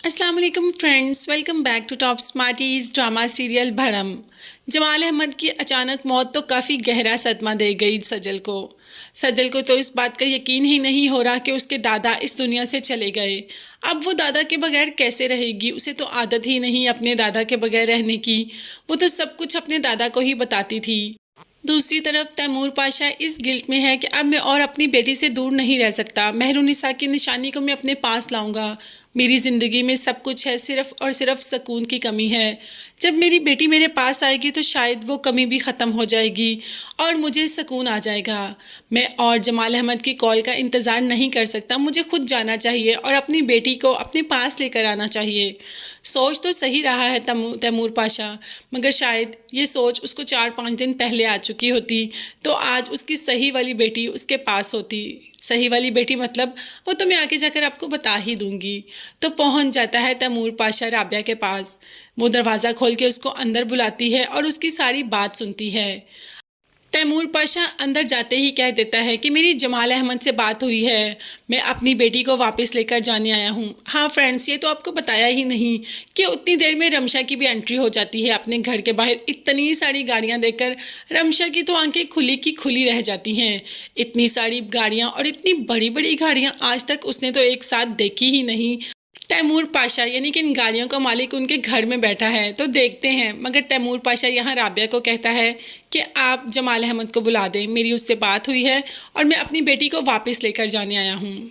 अस्सलाम वालेकुम friends, welcome back to top smarties drama serial Bharam. Jamal Ahmad की अचानक मौत तो काफ़ी गहरा सदमा दे गई सजल को तो इस बात का यकीन ही नहीं हो रहा कि उसके दादा इस दुनिया से चले गए। अब वो दादा के बगैर कैसे रहेगी? उसे तो आदत ही नहीं अपने दादा के बगैर रहने की। वो तो सब कुछ अपने दादा को ही बताती थी। दूसरी तरफ तैमूर पाशा इस गिल्ट में है कि अब मैं और अपनी बेटी से दूर नहीं रह सकता। मेहरुनिसा की निशानी को मैं अपने पास लाऊंगा। मेरी ज़िंदगी में सब कुछ है, सिर्फ़ और सिर्फ सुकून की कमी है। जब मेरी बेटी मेरे पास आएगी तो शायद वो कमी भी ख़त्म हो जाएगी और मुझे सुकून आ जाएगा। मैं और जमाल अहमद की कॉल का इंतज़ार नहीं कर सकता। मुझे खुद जाना चाहिए और अपनी बेटी को अपने पास लेकर आना चाहिए। सोच तो सही रहा है तैमूर पाशा, मगर शायद ये सोच उसको 4-5 दिन पहले आ चुकी होती तो आज उसकी सही वाली बेटी उसके पास होती। सही वाली बेटी मतलब वो तो मैं आगे जाकर आपको बता ही दूंगी। तो पहुंच जाता है तैमूर पाशा राबिया के पास। वो दरवाज़ा खोल के उसको अंदर बुलाती है और उसकी सारी बात सुनती है। तैमूर पाशा अंदर जाते ही कह देता है कि मेरी जमाल अहमद से बात हुई है, मैं अपनी बेटी को वापस लेकर जाने आया हूँ। हाँ फ्रेंड्स, ये तो आपको बताया ही नहीं कि उतनी देर में रमशा की भी एंट्री हो जाती है अपने घर के बाहर। इतनी सारी गाड़ियाँ देखकर रमशा की तो आंखें खुली की खुली रह जाती हैं। इतनी सारी गाड़ियाँ और इतनी बड़ी बड़ी गाड़ियाँ आज तक उसने तो एक साथ देखी ही नहीं। तैमूर पाशा यानी कि इन गाड़ियों का मालिक उनके घर में बैठा है तो देखते हैं, मगर तैमूर पाशा यहाँ राबिया को कहता है कि आप जमाल अहमद को बुला दें, मेरी उससे बात हुई है और मैं अपनी बेटी को वापस लेकर जाने आया हूँ।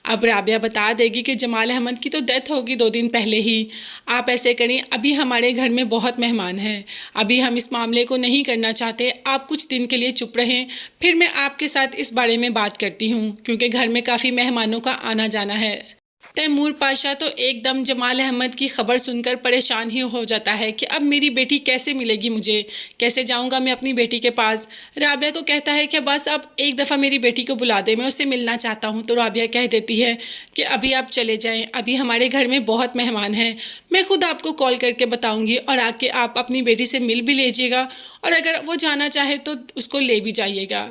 अब राबिया बता देगी कि जमाल अहमद की तो डेथ होगी 2 दिन पहले ही। आप ऐसे करें, अभी हमारे घर में बहुत मेहमान हैं, अभी हम इस मामले को नहीं करना चाहते, आप कुछ दिन के लिए चुप रहें, फिर मैं आपके साथ इस बारे में बात करती हूँ क्योंकि घर में काफ़ी मेहमानों का आना जाना है। तैमूर पाशा तो एकदम जमाल अहमद की खबर सुनकर परेशान ही हो जाता है कि अब मेरी बेटी कैसे मिलेगी, मुझे कैसे जाऊंगा मैं अपनी बेटी के पास। राबिया को कहता है कि बस आप एक दफ़ा मेरी बेटी को बुला दे, मैं उससे मिलना चाहता हूं। तो राबिया कह देती है कि अभी आप चले जाएं, अभी हमारे घर में बहुत मेहमान हैं, मैं खुद आपको कॉल करके बताऊँगी और आके आप अपनी बेटी से मिल भी लीजिएगा और अगर वो जाना चाहे तो उसको ले भी जाइएगा।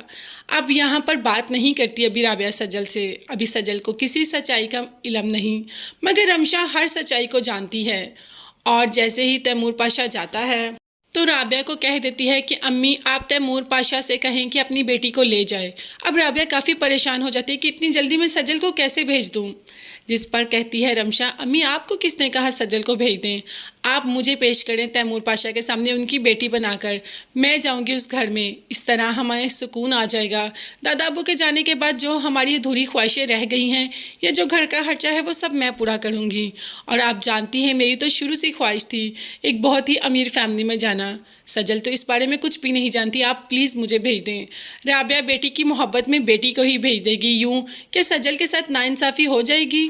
अब यहाँ पर बात नहीं करती अभी राबिया सजल से। अभी सजल को किसी सच्चाई का इल्म नहीं, मगर रमशा हर सच्चाई को जानती है। और जैसे ही तैमूर पाशा जाता है तो राबिया को कह देती है कि अम्मी आप तैमूर पाशा से कहें कि अपनी बेटी को ले जाए। अब राबिया काफ़ी परेशान हो जाती है कि इतनी जल्दी मैं सजल को कैसे भेज दूँ। जिस पर कहती है रमशा, अम्मी आपको किसने कहा सजल को भेज दें? आप मुझे पेश करें तैमूर पाशा के सामने उनकी बेटी बनाकर, मैं जाऊंगी उस घर में, इस तरह हमें सुकून आ जाएगा। दादा अबू के जाने के बाद जो हमारी अधूरी ख्वाहिशें रह गई हैं या जो घर का खर्चा है वो सब मैं पूरा करूंगी। और आप जानती हैं मेरी तो शुरू से ख्वाहिश थी एक बहुत ही अमीर फैमिली में जाना। सजल तो इस बारे में कुछ भी नहीं जानती, आप प्लीज़ मुझे भेज दें। राबिया बेटी की मोहब्बत में बेटी को ही भेज देगी, यूँ कि सजल के साथ नाइंसाफ़ी हो जाएगी।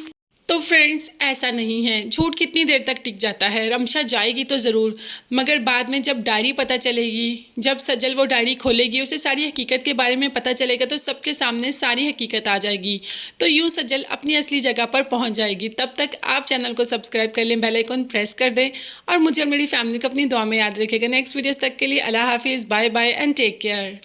तो फ्रेंड्स ऐसा नहीं है, झूठ कितनी देर तक टिक जाता है। रमशा जाएगी तो ज़रूर, मगर बाद में जब डायरी पता चलेगी, जब सजल वो डायरी खोलेगी, उसे सारी हकीकत के बारे में पता चलेगा तो सबके सामने सारी हकीकत आ जाएगी। तो यूँ सजल अपनी असली जगह पर पहुँच जाएगी। तब तक आप चैनल को सब्सक्राइब कर लें, बेल आइकन प्रेस कर दें और मुझे और मेरी फैमिली को अपनी दुआ में याद रखेगा। नेक्स्ट वीडियोज़ तक के लिए अल्लाह हाफिज़, bye bye and take care.